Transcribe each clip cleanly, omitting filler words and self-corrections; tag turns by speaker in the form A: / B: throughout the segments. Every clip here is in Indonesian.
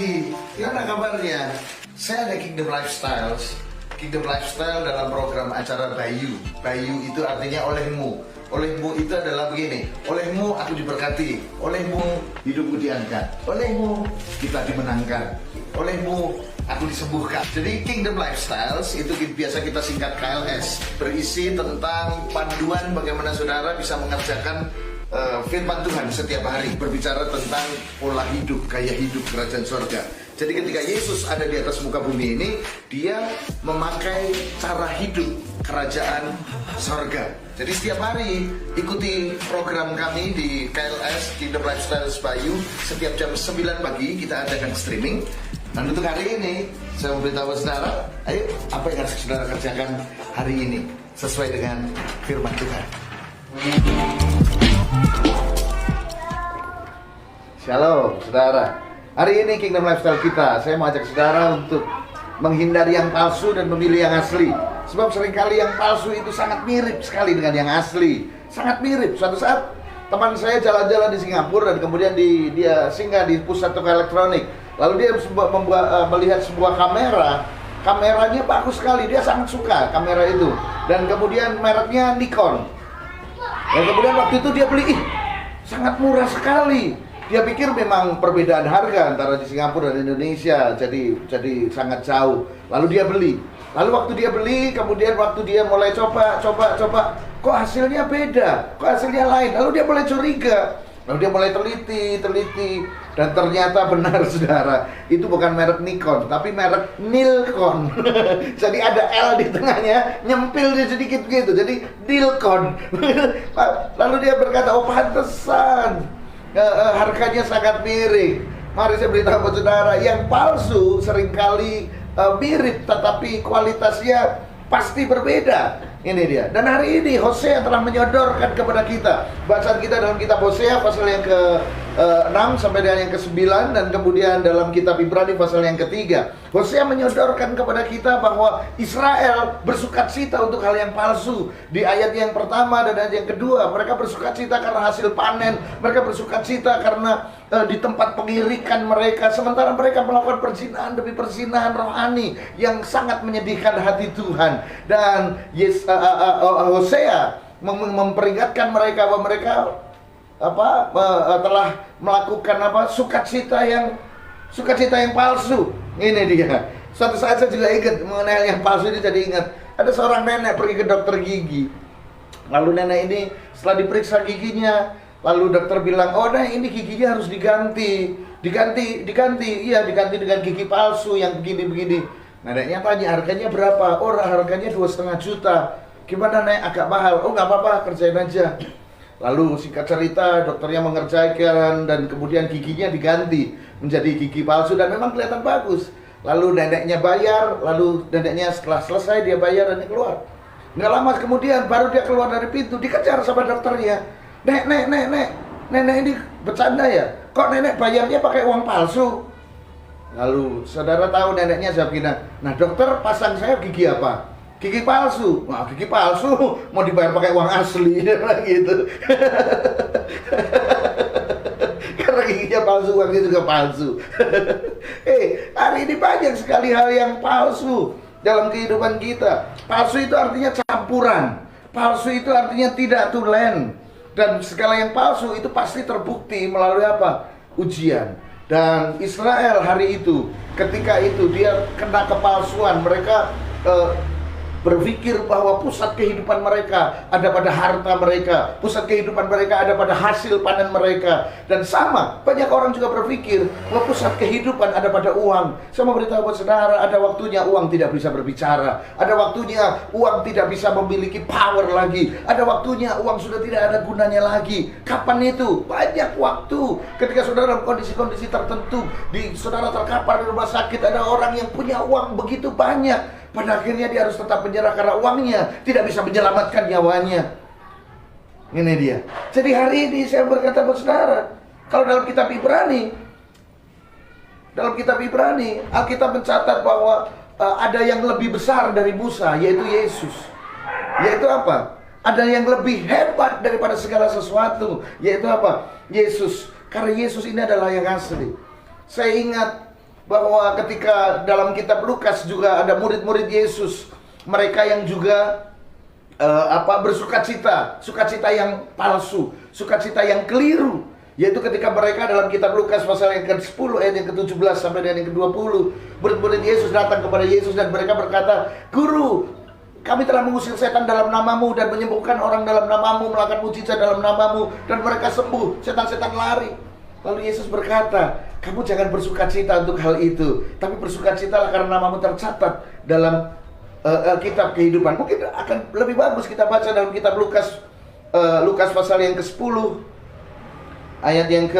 A: pagi, gimana kabarnya? Saya ada Kingdom Lifestyles. Kingdom Lifestyle dalam program acara Bayu. Bayu itu artinya olehmu. Olehmu itu adalah begini. Olehmu aku diberkati. Olehmu hidupku diangkat. Olehmu kita dimenangkan. Olehmu aku disembuhkan. Jadi Kingdom Lifestyles itu biasa kita singkat KLS. Berisi tentang panduan bagaimana saudara bisa mengerjakan firman Tuhan setiap hari, berbicara tentang pola hidup, gaya hidup kerajaan surga. Jadi ketika Yesus ada di atas muka bumi ini, dia memakai cara hidup kerajaan surga. Jadi setiap hari ikuti program kami di KLS Kingdom Lifestyle Bayu. Setiap jam 9 pagi kita adakan streaming. Dan untuk hari ini saya memberitahu saudara, ayo apa yang harus saudara kerjakan hari ini sesuai dengan firman Tuhan. Shalom saudara. Hari ini Kingdom Lifestyle kita, saya mau ajak saudara untuk menghindari yang palsu dan memilih yang asli. Sebab seringkali yang palsu itu sangat mirip sekali dengan yang asli. Sangat mirip. Suatu saat teman saya jalan-jalan di Singapura dan kemudian dia singgah di pusat toko elektronik. Lalu dia melihat sebuah kamera. Kameranya bagus sekali, dia sangat suka kamera itu. Dan kemudian mereknya Nikon. Dan kemudian waktu itu dia beli, sangat murah sekali. Dia pikir memang perbedaan harga antara di Singapura dan Indonesia, jadi sangat jauh. Lalu dia beli. Lalu waktu dia beli, kemudian waktu dia mulai coba, kok hasilnya beda, kok hasilnya lain. Lalu dia mulai curiga. Lalu dia mulai teliti, dan ternyata benar saudara, itu bukan merek Nikon, tapi merek Nilcon. Jadi ada L di tengahnya, nyempil dia sedikit gitu, jadi Nilcon. Lalu dia berkata, oh pantesan harganya sangat mirip. Mari saya beritahu kepada saudara, yang palsu seringkali mirip, tetapi kualitasnya pasti berbeda. Ini dia. Dan hari ini Hosea telah menyodorkan kepada kita. Bacaan kita dalam kitab Hosea pasal yang ke-6 sampai dengan yang ke-9, dan kemudian dalam kitab Ibrani pasal yang ke-3. Hosea menyodorkan kepada kita bahwa Israel bersukacita untuk hal yang palsu. Di ayat yang pertama dan ayat yang kedua, mereka bersukacita karena hasil panen. Mereka bersukacita karena di tempat pengirikan mereka, sementara mereka melakukan perzinahan demi perzinahan rohani yang sangat menyedihkan hati Tuhan. Dan Hosea memperingatkan mereka bahwa mereka telah melakukan sukacita yang palsu. Ini dia. Suatu saat saya juga ingat mengenai yang palsu ini, jadi ingat ada seorang nenek pergi ke dokter gigi. Lalu nenek ini setelah diperiksa giginya, lalu dokter bilang, oh nah ini giginya harus diganti. Iya diganti dengan gigi palsu yang begini-begini. Neneknya tanya harganya berapa? Oh harganya 2,5 juta. Gimana nek, agak mahal? Oh nggak apa-apa, kerjain aja. Lalu singkat cerita dokternya mengerjakan dan kemudian giginya diganti menjadi gigi palsu dan memang kelihatan bagus. Lalu neneknya bayar, lalu neneknya setelah selesai dia bayar dan dia keluar. Nggak lama kemudian baru dia keluar dari pintu, dikejar sama dokternya. Nenek ini bercanda ya? Kok nenek bayarnya pakai uang palsu? Lalu saudara tahu neneknya jawab gini, nah dokter pasang saya gigi apa? Gigi palsu. Wah gigi palsu mau dibayar pakai uang asli gitu. Karena giginya palsu, uangnya juga palsu. Hari ini banyak sekali hal yang palsu dalam kehidupan kita. Palsu itu artinya campuran. Palsu itu artinya tidak tulen. Dan segala yang palsu itu pasti terbukti melalui apa? Ujian. Dan Israel hari itu, ketika itu dia kena kepalsuan, mereka berpikir bahwa pusat kehidupan mereka ada pada harta mereka, pusat kehidupan mereka ada pada hasil panen mereka. Dan sama, banyak orang juga berpikir bahwa pusat kehidupan ada pada uang. Saya mau beritahu buat saudara, ada waktunya uang tidak bisa berbicara. Ada waktunya uang tidak bisa memiliki power lagi. Ada waktunya uang sudah tidak ada gunanya lagi. Kapan itu? Banyak waktu. Ketika saudara dalam kondisi-kondisi tertentu, saudara terkapar di rumah sakit, ada orang yang punya uang begitu banyak. Pada akhirnya dia harus tetap menyerah karena uangnya tidak bisa menyelamatkan nyawanya. Ini dia. Jadi hari ini saya berkata kepada saudara, kalau dalam kitab Ibrani, Alkitab mencatat bahwa ada yang lebih besar dari Musa, yaitu Yesus. Yaitu apa? Ada yang lebih hebat daripada segala sesuatu, yaitu apa? Yesus. Karena Yesus ini adalah yang asli. Saya ingat bahwa ketika dalam kitab Lukas juga ada murid-murid Yesus, mereka yang juga bersukacita, sukacita yang palsu, sukacita yang keliru. Yaitu ketika mereka dalam kitab Lukas pasal yang ke-10 ayat yang ke-17 sampai dengan yang ke-20, murid-murid Yesus datang kepada Yesus dan mereka berkata, "Guru, kami telah mengusir setan dalam namamu dan menyembuhkan orang dalam namamu, melakukan mujizat dalam namamu, dan mereka sembuh, setan-setan lari." Lalu Yesus berkata, "Kamu jangan bersukacita untuk hal itu, tapi bersukacitalah karena namamu tercatat dalam kitab kehidupan." Mungkin akan lebih bagus kita baca dalam kitab Lukas, Lukas pasal yang ke-10 ayat yang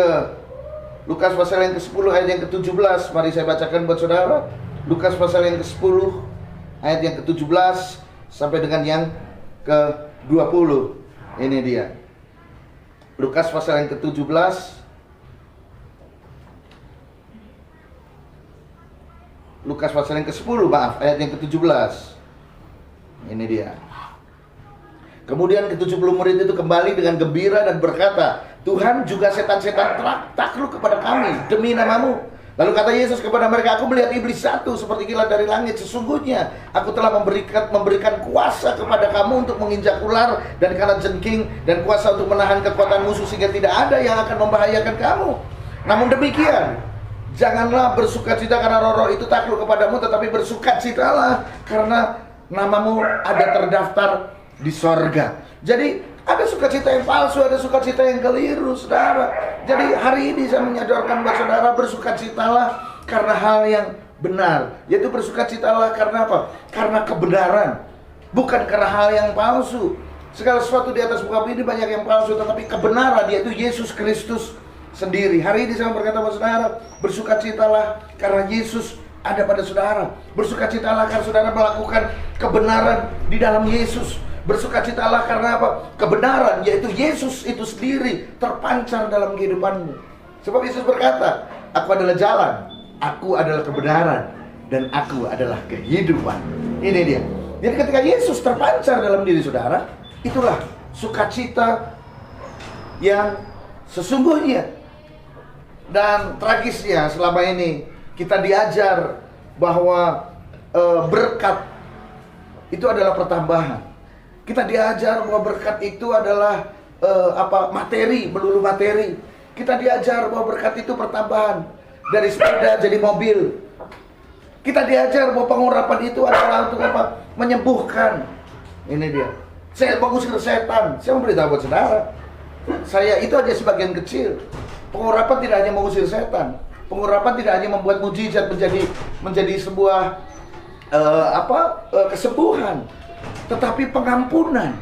A: Lukas pasal yang ke-10 ayat yang ke-17. Mari saya bacakan buat saudara. Lukas pasal yang ke-10 ayat yang ke-17 sampai dengan yang ke-20. Ini dia. Lukas pasal yang ke-17 Lukas pasal yang ke-10, maaf, ayat yang ke-17. Ini dia. Kemudian ke-70 murid itu kembali dengan gembira dan berkata, "Tuhan, juga setan-setan takluk kepada kami demi namamu." Lalu kata Yesus kepada mereka, "Aku melihat iblis satu seperti kilat dari langit. Sesungguhnya aku telah memberikan kuasa kepada kamu untuk menginjak ular dan kalajengking, dan kuasa untuk menahan kekuatan musuh sehingga tidak ada yang akan membahayakan kamu. Namun demikian, janganlah bersukacita karena roh-roh itu takluk kepadamu, tetapi bersukacitalah karena namamu ada terdaftar di sorga." Jadi ada sukacita yang palsu, ada sukacita yang keliru, saudara. Jadi hari ini saya menyadarkan buat saudara, bersukacitalah karena hal yang benar. Yaitu bersukacitalah karena apa? Karena kebenaran, bukan karena hal yang palsu. Segala sesuatu di atas muka bumi ini banyak yang palsu, tetapi kebenaran yaitu Yesus Kristus sendiri. Hari ini saya berkata buat saudara, bersukacitalah karena Yesus ada pada saudara. Bersukacitalah karena saudara melakukan kebenaran di dalam Yesus. Bersukacitalah karena apa? Kebenaran, yaitu Yesus itu sendiri terpancar dalam kehidupanmu. Sebab Yesus berkata, "Aku adalah jalan, aku adalah kebenaran, dan aku adalah kehidupan." Ini dia. Jadi ketika Yesus terpancar dalam diri saudara, itulah sukacita yang sesungguhnya. Dan tragisnya selama ini kita diajar bahwa berkat itu adalah pertambahan. Kita diajar bahwa berkat itu adalah materi, melulu materi. Kita diajar bahwa berkat itu pertambahan, dari sepeda jadi mobil. Kita diajar bahwa pengurapan itu adalah untuk apa? Menyembuhkan. Ini dia. Saya mengusir setan. Saya memberitahu buat saudara, saya itu hanya sebagian kecil. Pengurapan tidak hanya mengusir setan. Pengurapan tidak hanya membuat mujizat menjadi sebuah kesembuhan, tetapi pengampunan.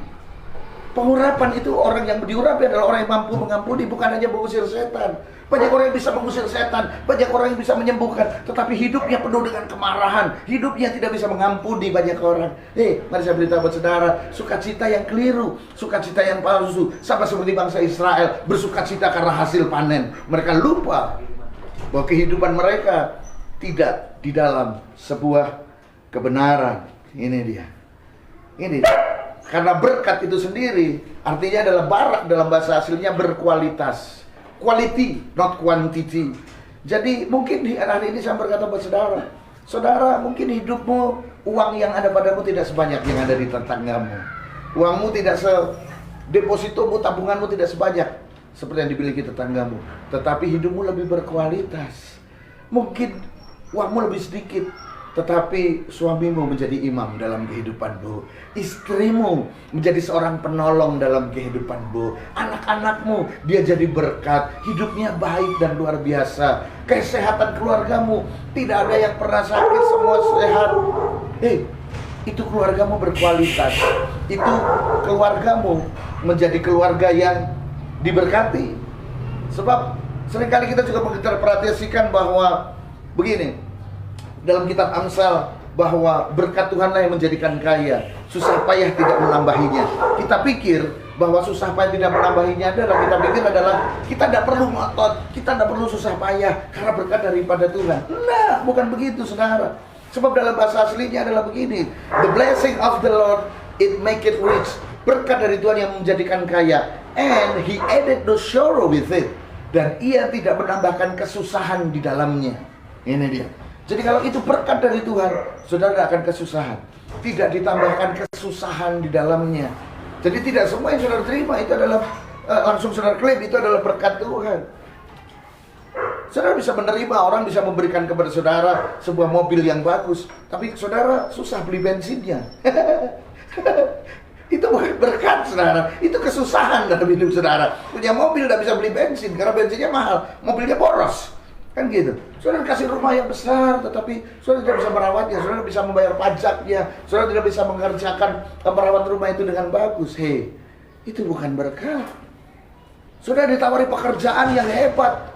A: Pengurapan itu orang yang diurapi adalah orang yang mampu mengampuni, bukan hanya mengusir setan. Banyak orang yang bisa mengusir setan, banyak orang yang bisa menyembuhkan, tetapi hidupnya penuh dengan kemarahan, hidupnya tidak bisa mengampuni banyak orang. Mari saya beritahu buat saudara, sukacita yang keliru, sukacita yang palsu, sama seperti bangsa Israel bersukacita karena hasil panen. Mereka lupa bahwa kehidupan mereka tidak di dalam sebuah kebenaran. Ini dia. Ini karena berkat itu sendiri artinya adalah barak, dalam bahasa aslinya berkualitas, quality not quantity. Jadi mungkin di hari ini saya berkata buat saudara, mungkin hidupmu, uang yang ada padamu tidak sebanyak yang ada di tetanggamu. Uangmu tidak depositomu, tabunganmu tidak sebanyak seperti yang dimiliki tetanggamu, tetapi hidupmu lebih berkualitas. Mungkin uangmu lebih sedikit, tetapi suamimu menjadi imam dalam kehidupanmu, istrimu menjadi seorang penolong dalam kehidupanmu, anak-anakmu dia jadi berkat, hidupnya baik dan luar biasa. Kesehatan keluargamu, tidak ada yang pernah sakit, semua sehat. Itu keluargamu berkualitas. Itu keluargamu menjadi keluarga yang diberkati. Sebab seringkali kita juga menginterpretasikan bahwa begini, dalam kitab Amsal, bahwa berkat Tuhanlah yang menjadikan kaya, susah payah tidak menambahinya. Kita pikir bahwa susah payah tidak menambahinya adalah, kita tidak perlu ngotot, kita tidak perlu susah payah karena berkat daripada Tuhan. Nah, bukan begitu saudara. Sebab dalam bahasa aslinya adalah begini, the blessing of the Lord, it make it rich. Berkat dari Tuhan yang menjadikan kaya, and He added no sorrow with it. Dan Ia tidak menambahkan kesusahan di dalamnya. Ini dia. Jadi kalau itu berkat dari Tuhan, saudara tidak akan kesusahan. Tidak ditambahkan kesusahan di dalamnya. Jadi tidak semua yang saudara terima itu adalah langsung saudara klaim itu adalah berkat Tuhan. Saudara bisa menerima, orang bisa memberikan kepada saudara sebuah mobil yang bagus, tapi saudara susah beli bensinnya. Itu bukan berkat, saudara. Itu kesusahan dalam hidup saudara. Punya mobil tidak bisa beli bensin karena bensinnya mahal, mobilnya boros. Kan gitu. Saudara kasih rumah yang besar, tetapi saudara tidak bisa merawatnya, saudara bisa membayar pajaknya, saudara tidak bisa mengerjakan merawat rumah itu dengan bagus. Hei, itu bukan berkat. Saudara ditawari pekerjaan yang hebat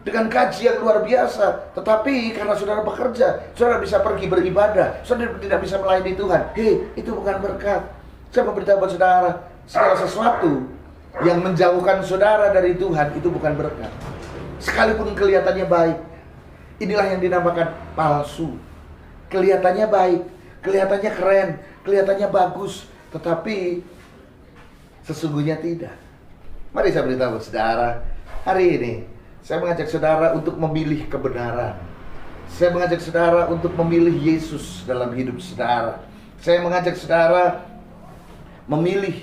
A: dengan gaji yang luar biasa, tetapi karena saudara bekerja, saudara bisa pergi beribadah, saudara tidak bisa melayani Tuhan. Hei, itu bukan berkat. Saya memberitahu buat saudara, segala sesuatu yang menjauhkan saudara dari Tuhan itu bukan berkat. Sekalipun kelihatannya baik, inilah yang dinamakan palsu. Kelihatannya baik, kelihatannya keren, kelihatannya bagus, tetapi sesungguhnya tidak. Mari saya beritahu saudara, hari ini saya mengajak saudara untuk memilih kebenaran. Saya mengajak saudara untuk memilih Yesus dalam hidup saudara. Saya mengajak saudara memilih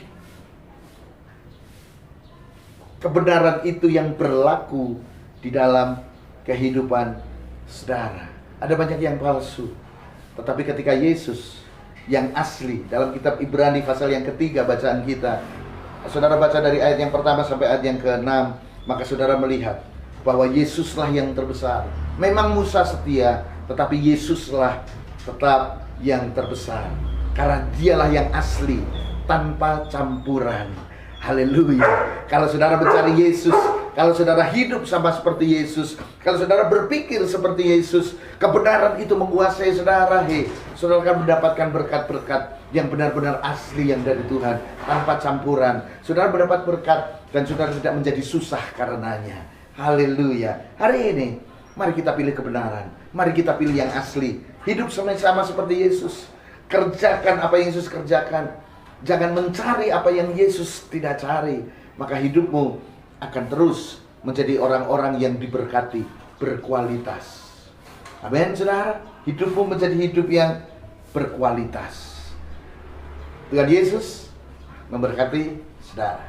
A: kebenaran itu yang berlaku di dalam kehidupan saudara. Ada banyak yang palsu, tetapi ketika Yesus yang asli, dalam kitab Ibrani pasal yang ketiga bacaan kita, saudara baca dari ayat yang pertama sampai ayat yang ke-6, maka saudara melihat bahwa Yesuslah yang terbesar. Memang Musa setia, tetapi Yesuslah tetap yang terbesar, karena dialah yang asli, tanpa campuran. Haleluya. Kalau saudara mencari Yesus, kalau saudara hidup sama seperti Yesus, kalau saudara berpikir seperti Yesus, kebenaran itu menguasai saudara. Saudara akan mendapatkan berkat-berkat yang benar-benar asli yang dari Tuhan, tanpa campuran. Saudara mendapat berkat dan saudara tidak menjadi susah karenanya. Haleluya. Hari ini mari kita pilih kebenaran, mari kita pilih yang asli. Hidup sama-sama seperti Yesus. Kerjakan apa yang Yesus kerjakan. Jangan mencari apa yang Yesus tidak cari. Maka hidupmu akan terus menjadi orang-orang yang diberkati, berkualitas. Amin, saudara. Hidupmu menjadi hidup yang berkualitas. Tuhan Yesus memberkati saudara.